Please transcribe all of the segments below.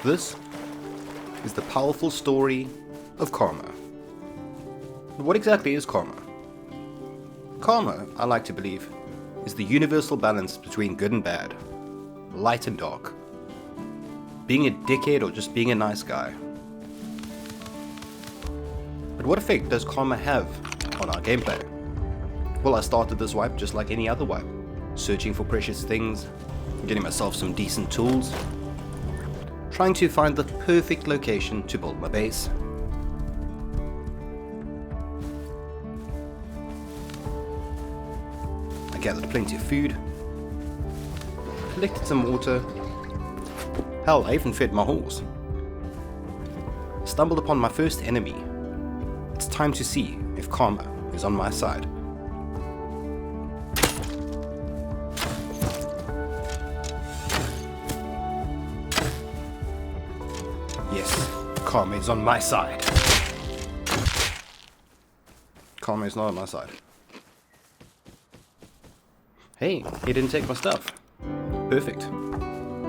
This is the powerful story of karma. But what exactly is karma? Karma, I like to believe, is the universal balance between good and bad, light and dark, being a dickhead or just being a nice guy. But what effect does karma have on our gameplay? Well, I started this wipe just like any other wipe, searching for precious things, getting myself some decent tools, trying to find the perfect location to build my base. I gathered plenty of food, collected some water, hell, I even fed my horse. Stumbled upon my first enemy. It's time to see if karma is on my side. Yes, karma is on my side. Karma is not on my side. Hey, he didn't take my stuff. Perfect.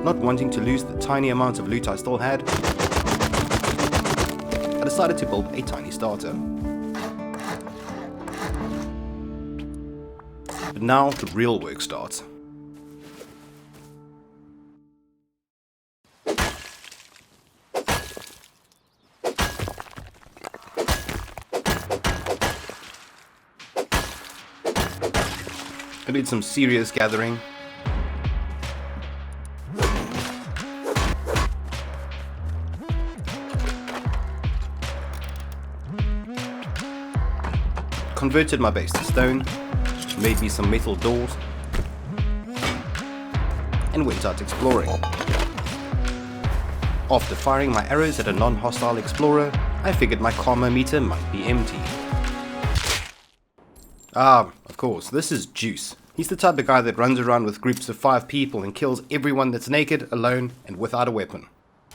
Not wanting to lose the tiny amount of loot I still had, I decided to build a tiny starter. But now the real work starts. I did some serious gathering. Converted my base to stone, made me some metal doors, and went out exploring. After firing my arrows at a non-hostile explorer, I figured my karma meter might be empty. Ah, of course, this is Juice. He's the type of guy that runs around with groups of 5 people and kills everyone that's naked, alone, and without a weapon.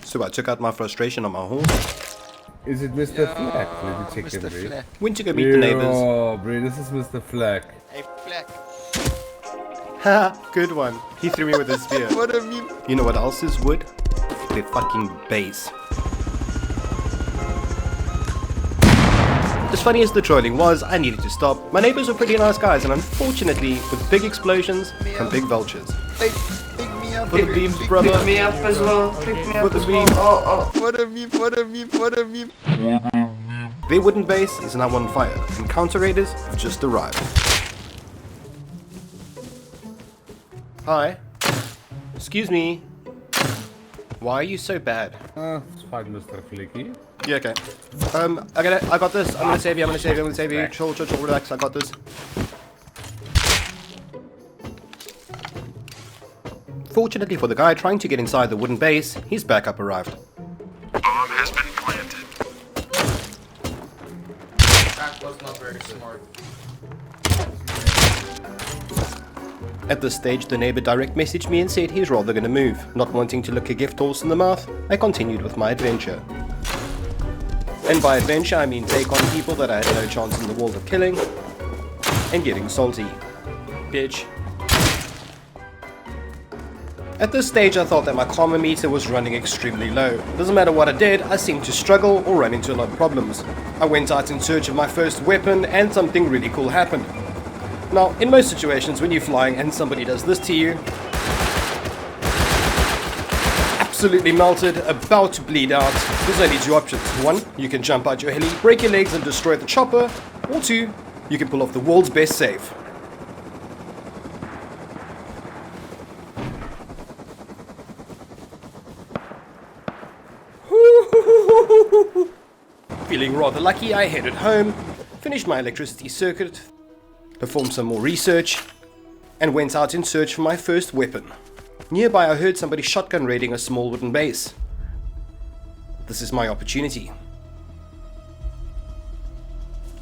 So I took out my frustration on my horse. Is it Mr. Flak? Let me check Mr. him, Flak. Went to go meet the neighbors. Oh, bro, this is Mr. Flak. Hey, Flak. Ha, good one. He threw me with his spear. What a meme. You know what else is wood? Their fucking base. As funny as the trolling was, I needed to stop. My neighbors were pretty nice guys, and unfortunately, with big explosions come big vultures. Hey, pick me up. For the beams, brother. Pick me up as well. Pick me For up the as well. beams. Oh, What a meme, what a meme, what a meme. Their wooden base is now on fire, and counter raiders have just arrived. Hi. Excuse me. Why are you so bad? It's fine, Mr. Flicky. Yeah, okay. I got this. I'm gonna save you, I'm gonna save you. Chill, relax, I got this. Fortunately for the guy trying to get inside the wooden base, his backup arrived. Bomb has been planted. that was not very smart. At this stage, the neighbor direct messaged me and said he's rather gonna move. Not wanting to look a gift horse in the mouth, I continued with my adventure. And by adventure, I mean take on people that I had no chance in the world of killing, and getting salty. Bitch. At this stage, I thought that my karma meter was running extremely low. Doesn't matter what I did, I seemed to struggle or run into a lot of problems. I went out in search of my first weapon, and something really cool happened. Now, in most situations, when you're flying and somebody does this to you, absolutely melted, about to bleed out, there's only 2 options. 1, you can jump out your heli, break your legs and destroy the chopper, or 2, you can pull off the world's best save. Feeling rather lucky, I headed home, finished my electricity circuit, performed some more research, and went out in search for my first weapon. Nearby I heard somebody shotgun raiding a small wooden base. This is my opportunity.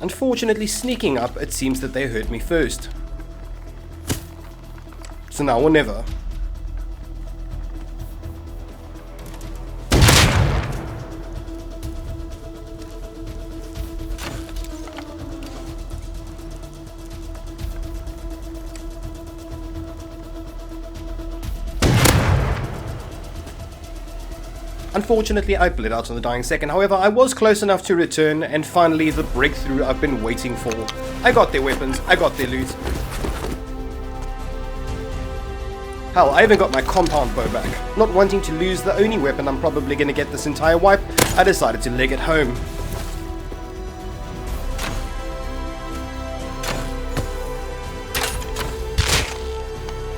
Unfortunately, sneaking up, it seems that they heard me first. So now or never. Unfortunately, I bled out on the dying second. However, I was close enough to return, and finally the breakthrough I've been waiting for. I got their weapons, I got their loot. Hell, I even got my compound bow back. Not wanting to lose the only weapon I'm probably going to get this entire wipe, I decided to leg it home.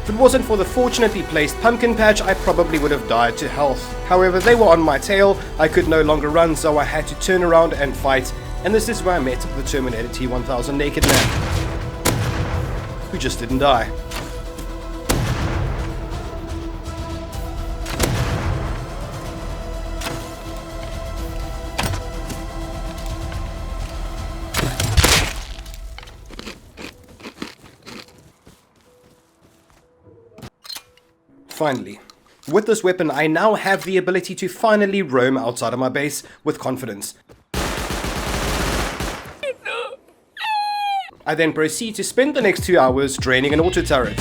If it wasn't for the fortunately placed pumpkin patch, I probably would have died to health. However, they were on my tail, I could no longer run, so I had to turn around and fight, and this is where I met the Terminator T-1000 naked man, who just didn't die. Finally, with this weapon I now have the ability to finally roam outside of my base with confidence. I then proceed to spend the next 2 hours draining an auto turret.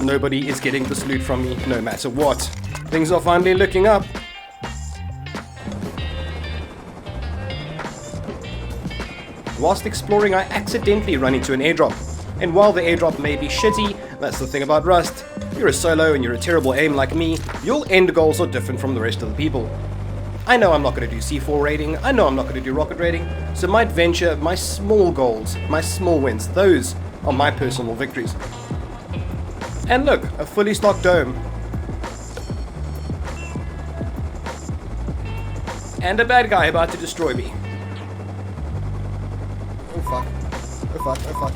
Nobody is getting this loot from me, no matter what. Things are finally looking up. Whilst exploring, I accidentally run into an airdrop. And while the airdrop may be shitty, that's the thing about Rust. You're a solo and you're a terrible aim like me, your end goals are different from the rest of the people. I know I'm not going to do C4 raiding, I know I'm not going to do rocket raiding, so my adventure, my small goals, my small wins, those are my personal victories. And look, a fully stocked dome. And a bad guy about to destroy me. Oh fuck. Oh fuck, oh fuck.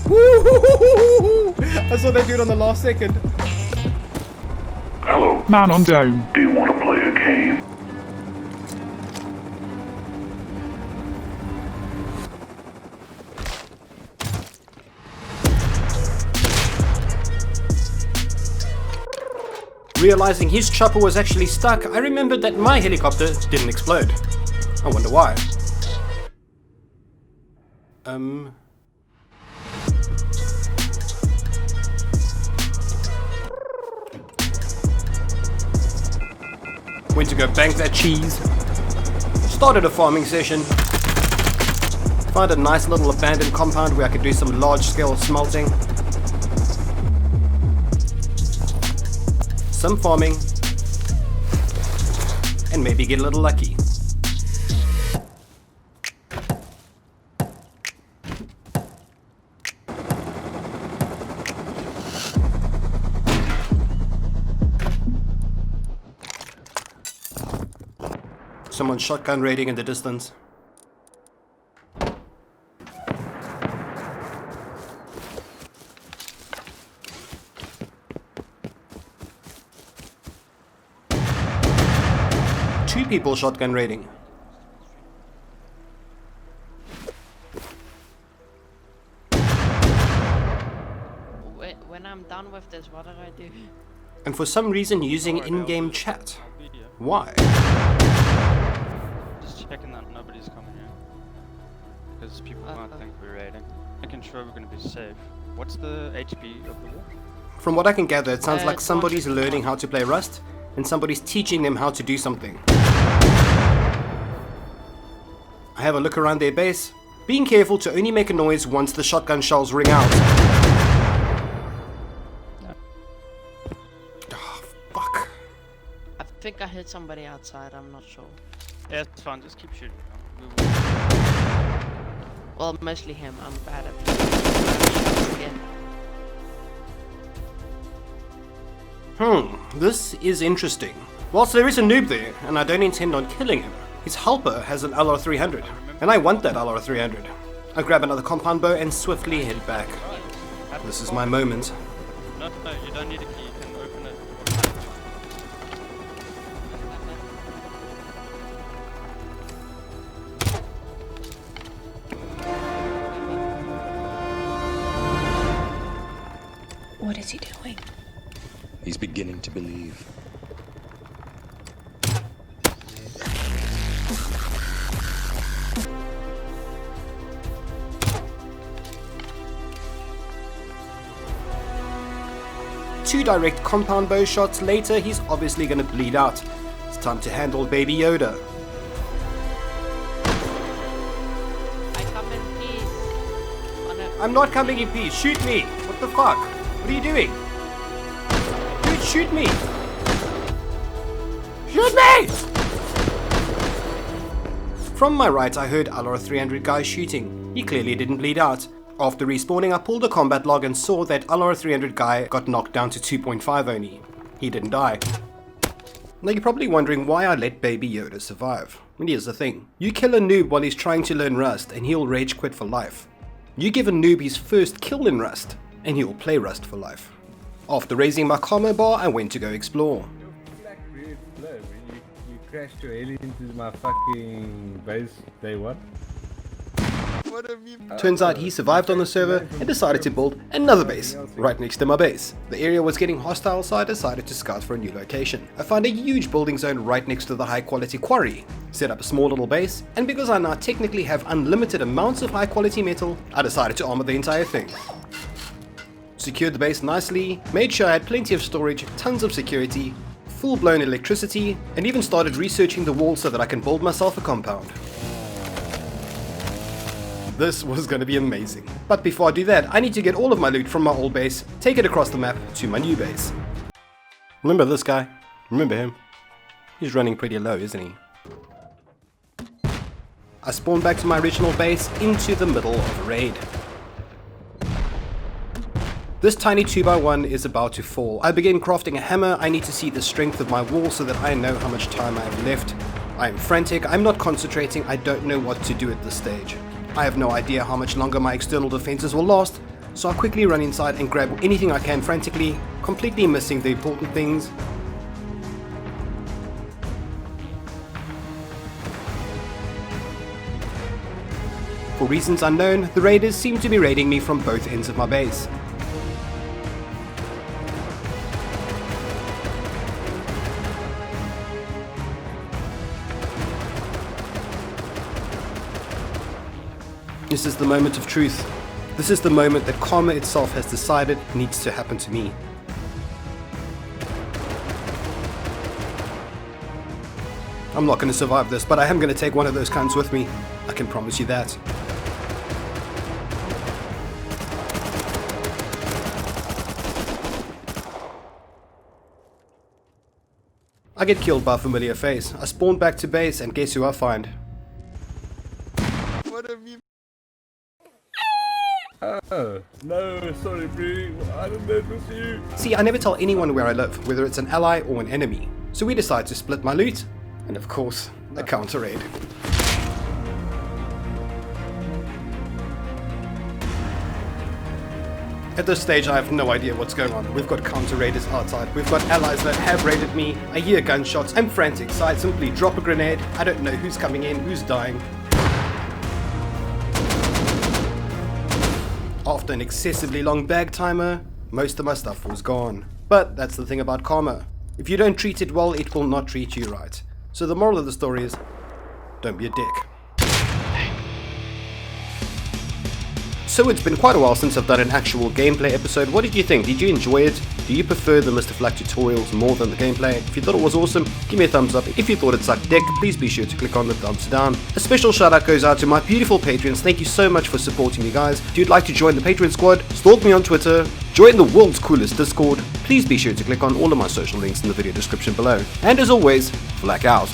Woo! I saw that dude on the last second. Hello. Man on dome. Do you want to play a game? Realizing his chopper was actually stuck, I remembered that my helicopter didn't explode. I wonder why. Went to go bank that cheese. Started a farming session. Found a nice little abandoned compound where I could do some large-scale smelting. Some farming, and maybe get a little lucky. Someone's shotgun raiding in the distance. Two people shotgun raiding. When I'm done with this, what do I do? And for some reason using in-game chat. Why? Just checking that nobody's coming here. Because people might think we're raiding. Making sure we're going to be safe. What's the HP of the wall? From what I can gather, it sounds like somebody's learning how to play Rust, and somebody's teaching them how to do something. I have a look around their base, being careful to only make a noise once the shotgun shells ring out. Oh, fuck. I think I hit somebody outside, I'm not sure. Yeah, it's fine, just keep shooting. Well, mostly him, I'm bad at it. Again. This is interesting. Whilst there is a noob there, and I don't intend on killing him, his helper has an LR300, and I want that LR300. I grab another compound bow and swiftly head back. This is my moment. No, you don't need a key, you can open it. he doing? He's beginning to believe. Two direct compound bow shots later, he's obviously going to bleed out. It's time to handle Baby Yoda. I come in peace. I'm not coming in peace. Shoot me. What the fuck? What are you doing? Dude, shoot me. Shoot me! From my right, I heard LR300 guy shooting. He clearly didn't bleed out. After respawning, I pulled a combat log and saw that LR300 guy got knocked down to 2.5 only. He didn't die. Now you're probably wondering why I let Baby Yoda survive. And here's the thing. You kill a noob while he's trying to learn Rust and he'll rage quit for life. You give a noob his first kill in Rust and he'll play Rust for life. After raising my karma bar, I went to go explore. Your flag creates flow. You crashed your alien into my fucking base day one. What a meme. Turns out he survived on the server and decided to build another base right next to my base. The area was getting hostile, so I decided to scout for a new location. I found a huge building zone right next to the high quality quarry, set up a small little base, and because I now technically have unlimited amounts of high quality metal, I decided to armor the entire thing. Secured the base nicely, made sure I had plenty of storage, tons of security, full-blown electricity, and even started researching the walls so that I can build myself a compound. This was going to be amazing. But before I do that, I need to get all of my loot from my old base, take it across the map to my new base. Remember this guy? Remember him? He's running pretty low, isn't he? I spawned back to my original base into the middle of a raid. This tiny 2x1 is about to fall. I begin crafting a hammer. I need to see the strength of my wall so that I know how much time I have left. I am frantic, I'm not concentrating, I don't know what to do at this stage. I have no idea how much longer my external defenses will last, so I quickly run inside and grab anything I can frantically, completely missing the important things. For reasons unknown, the raiders seem to be raiding me from both ends of my base. This is the moment of truth. This is the moment that karma itself has decided needs to happen to me. I'm not going to survive this, but I am going to take one of those cunts with me. I can promise you that. I get killed by a familiar face. I spawn back to base and guess who I find? What a meme. Oh, no, sorry, bro. I didn't know it was you. See, I never tell anyone where I live, whether it's an ally or an enemy. So we decide to split my loot, and of course, a counter raid. At this stage, I have no idea what's going on. We've got counter raiders outside. We've got allies that have raided me. I hear gunshots. I'm frantic, so I simply drop a grenade. I don't know who's coming in, who's dying. After an excessively long bag timer, most of my stuff was gone. But that's the thing about karma. If you don't treat it well, it will not treat you right. So the moral of the story is, don't be a dick. So it's been quite a while since I've done an actual gameplay episode. What did you think? Did you enjoy it? Do you prefer the misterflak tutorials more than the gameplay? If you thought it was awesome, give me a thumbs up. If you thought it sucked dick, please be sure to click on the thumbs down. A special shout out goes out to my beautiful patrons. Thank you so much for supporting me, guys. If you'd like to join the Patreon squad, stalk me on Twitter, join the world's coolest Discord, please be sure to click on all of my social links in the video description below. And as always, flak out.